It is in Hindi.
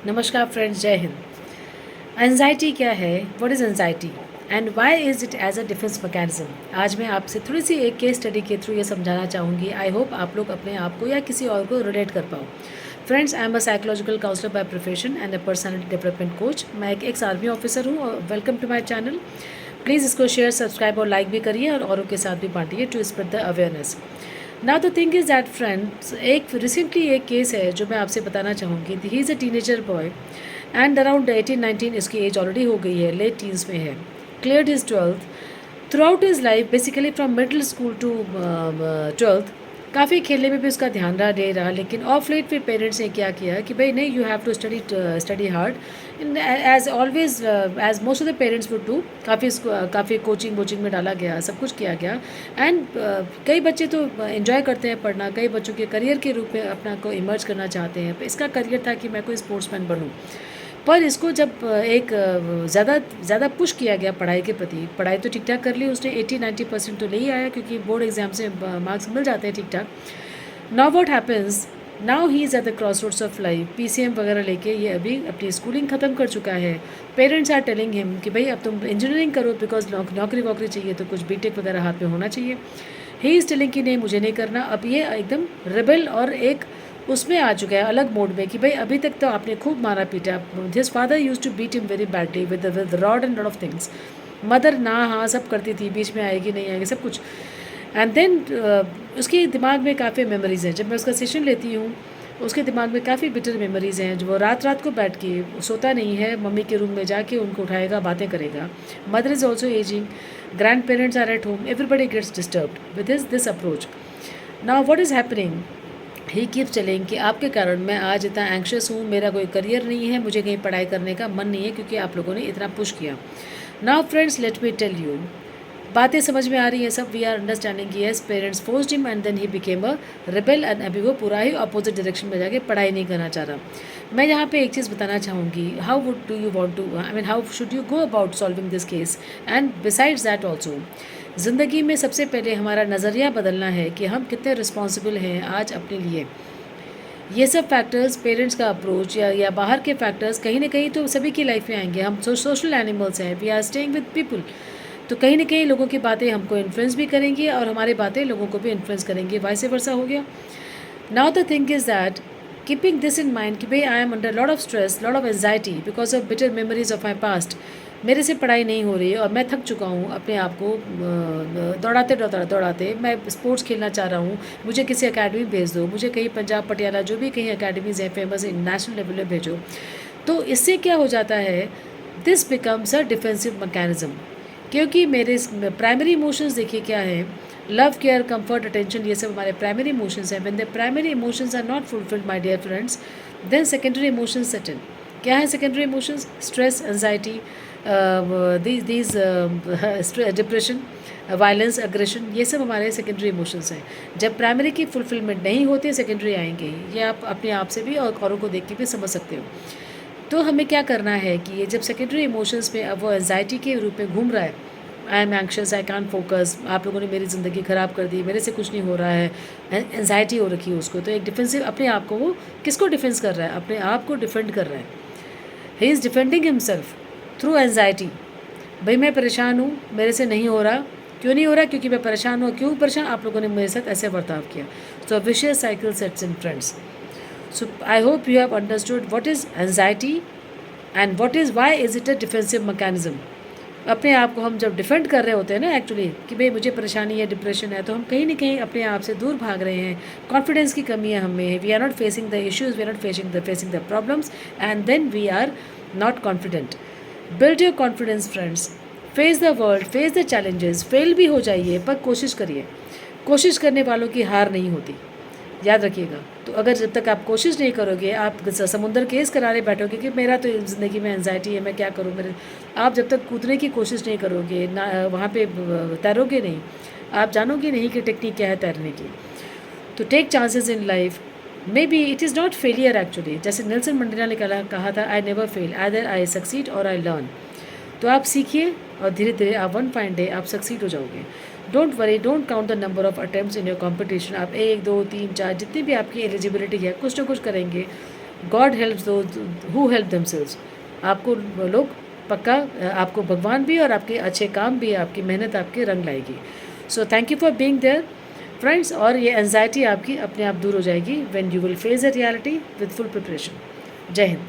नमस्कार फ्रेंड्स, जय हिंद। एंजाइटी क्या है? What is anxiety and why is it as a defence mechanism? आज मैं आपसे थोड़ी सी एक केस स्टडी के थ्रू ये समझाना चाहूँगी। आई होप आप लोग अपने आप को या किसी और को रिलेट कर पाओ। Friends, I am a psychological counsellor by profession and a personality development coach. मैं एक एक्स आर्मी ऑफिसर हूँ और welcome to my channel. Please इसको शेयर, सब्सक्राइब और लाइक भी करिए और औरों के साथ भी बांटिए to spread the awareness. Now the thing is that friends, एक रिसेंटली एक केस है जो मैं आपसे बताना चाहूँगी। He is a teenager boy and around 18-19 इसकी एज ऑलरेडी हो गई है, लेट टीन्स में है। Cleared his 12th। Throughout his life basically from middle school to 12th काफ़ी खेलने में भी उसका ध्यान रहा दे रहा, लेकिन ऑफ लेट फिर पेरेंट्स ने क्या किया कि भाई नहीं, you have to study hard as always, as most of the parents would do. काफ़ी कोचिंग वोचिंग में डाला गया, सब कुछ किया गया। एंड कई बच्चे तो इन्जॉय करते हैं पढ़ना, कई बच्चों के करियर के रूप में अपना को इमर्ज करना चाहते हैं। इसका करियर था कि मैं कोई स्पोर्ट्समैन बनूँ, पर इसको जब एक ज़्यादा पुश किया गया पढ़ाई के प्रति। पढ़ाई तो ठीक ठाक कर ली उसने, 80-90% तो नहीं आया क्योंकि बोर्ड एग्जाम से मार्क्स मिल जाते हैं ठीक ठाक। Now what happens, now he is at the cross roads of life. PCM वगैरह लेके ये अभी अपनी स्कूलिंग ख़त्म कर चुका है। पेरेंट्स आर टेलिंग हिम कि भाई अब तुम इंजीनियरिंग करो बिकॉज नौकरी वोकरी चाहिए तो कुछ बीटेक वगैरह हाथ में होना चाहिए। ही इज़ टेलिंग कि नहीं, मुझे नहीं करना। अब ये एकदम रेबल और एक उसमें आ चुका है अलग मोड में कि भाई अभी तक तो आपने खूब मारा पीटा। His father use to beat him very badly with rod and lot of things. Mother ना हाँ सब करती थी, बीच में आएगी नहीं आएगी सब कुछ। एंड देन उसके दिमाग में काफ़ी मेमोरीज़ हैं। जब मैं उसका सेशन लेती हूँ, उसके दिमाग में काफ़ी बिटर मेमोरीज़ हैं। जो वो रात रात को बैठ के सोता नहीं है, मम्मी के रूम में जाके उनको उठाएगा, बातें करेगा। Mother is also ageing, grand parents are at home, everybody gets disturbed with this approach. Now what is happening, he keep चलेंगे कि आपके कारण मैं आज इतना एंक्शस हूँ, मेरा कोई करियर नहीं है, मुझे कहीं पढ़ाई करने का मन नहीं है क्योंकि आप लोगों ने इतना पुश किया। Now friends, let me tell you, बातें समझ में आ रही है सब। वी आर अंडरस्टैंडिंग कि yes, parents forced him and then he became a rebel and अभी वो पूरा ही अपोजिट डायरेक्शन में जाके पढ़ाई नहीं करना चाह रहा। मैं यहाँ पे एक चीज़ बताना चाहूँगी, how would do you want to, I mean how should you go about solving this case and besides that also. ज़िंदगी में सबसे पहले हमारा नज़रिया बदलना है कि हम कितने रिस्पॉन्सिबल हैं आज अपने लिए। ये सब फैक्टर्स, पेरेंट्स का अप्रोच या बाहर के फैक्टर्स कहीं ना कहीं तो सभी की लाइफ में आएंगे। हम सोशल एनिमल्स हैं, we are staying with people, तो कहीं ना कहीं लोगों की बातें हमको इन्फ्लुएंस भी करेंगी और हमारी बातें लोगों को भी इन्फ्लुएंस करेंगी, वाइस वर्सा हो गया। Now the thing is that keeping this in mind कि भाई I am under lot of stress, lot of anxiety because of bitter memories of my past. मेरे से पढ़ाई नहीं हो रही और मैं थक चुका हूँ अपने आप को दौड़ाते। मैं स्पोर्ट्स खेलना चाह रहा हूँ, मुझे किसी अकेडमी भेज दो, मुझे कहीं पंजाब पटियाला जो भी कहीं अकेडमीज़ हैं फेमस इंटरनेशनल लेवल में भेजो। तो इससे क्या हो जाता है, this becomes a defensive mechanism. क्योंकि मेरे प्राइमरी इमोशंस देखिए क्या है, लव, केयर, कंफर्ट, अटेंशन, ये सब हमारे प्राइमरी इमोशंस हैं। When the primary emotions are not fulfilled my dear friends, then secondary emotions set in. क्या है secondary emotions? Stress, anxiety, these depression, violence, aggression, ये सब हमारे सेकेंडरी इमोशंस हैं। जब प्राइमरी की फुलफिलमेंट नहीं होती, सेकेंडरी आएंगे। ये आप अपने आप से भी और औरों को देख के भी समझ सकते हो। तो हमें क्या करना है कि ये जब सेकेंडरी इमोशंस में अब वो एंजाइटी के रूप में घूम रहा है, I am anxious, I can't focus, आप लोगों ने मेरी ज़िंदगी ख़राब कर दी, मेरे से कुछ नहीं हो रहा है, एंजाइटी हो रखी है उसको, तो एक डिफेंसिव अपने आप को, वो किसको डिफेंस कर रहा है? अपने आप को डिफेंड कर रहा है। He is defending himself through anxiety. भाई मैं परेशान हूँ, मेरे से नहीं हो रहा। क्यों नहीं हो रहा? क्योंकि मैं परेशान हूँ। क्यों परेशान? आप लोगों ने मेरे साथ ऐसे बर्ताव किया। So vicious cycle sets in friends. So I hope you have understood what is anxiety and why is it a defensive mechanism. अपने आप को हम जब डिफेंड कर रहे होते हैं ना एक्चुअली कि भाई मुझे परेशानी है, डिप्रेशन है, तो हम कहीं ना कहीं अपने आप से दूर भाग रहे हैं। कॉन्फिडेंस की कमी है हमें, we are not facing the issues, we are not facing the problems and then we are not confident. Build your confidence friends, face the world, face the challenges. Fail भी हो जाइए पर कोशिश करिए। कोशिश करने वालों की हार नहीं होती, याद रखिएगा। तो अगर जब तक आप कोशिश नहीं करोगे, आप समुंदर के इस किनारे बैठोगे कि मेरा तो ज़िंदगी में एंजाइटी है, मैं क्या करूँ, मेरे, आप जब तक कूदने की कोशिश नहीं करोगे ना, वहाँ पे तैरोगे नहीं, आप जानोगे नहीं कि टेक्निक क्या है तैरने की। तो take chances in life, maybe it is not failure actually. जैसे नेल्सन मंडेला ने कहा था, I never fail, either I succeed और आई लर्न। तो आप सीखिए और धीरे धीरे आप वन फाइन डे आप सक्सीड हो जाओगे। Don't worry, don't count the number of attempts in your competition. आप 1, 2, 3, 4 जितनी भी आपकी एलिजिबिलिटी है, कुछ ना कुछ करेंगे। गॉड हेल्प दो हु हेल्प देमसेल्व्स। आपको लोग पक्का आपको भगवान भी और आपके अच्छे काम भी, आपकी मेहनत आपके रंग लाएगी। So thank you for being their friends. और ये एंजाइटी आपकी अपने आप दूर हो जाएगी when you will face a reality with full preparation. जय हिंद।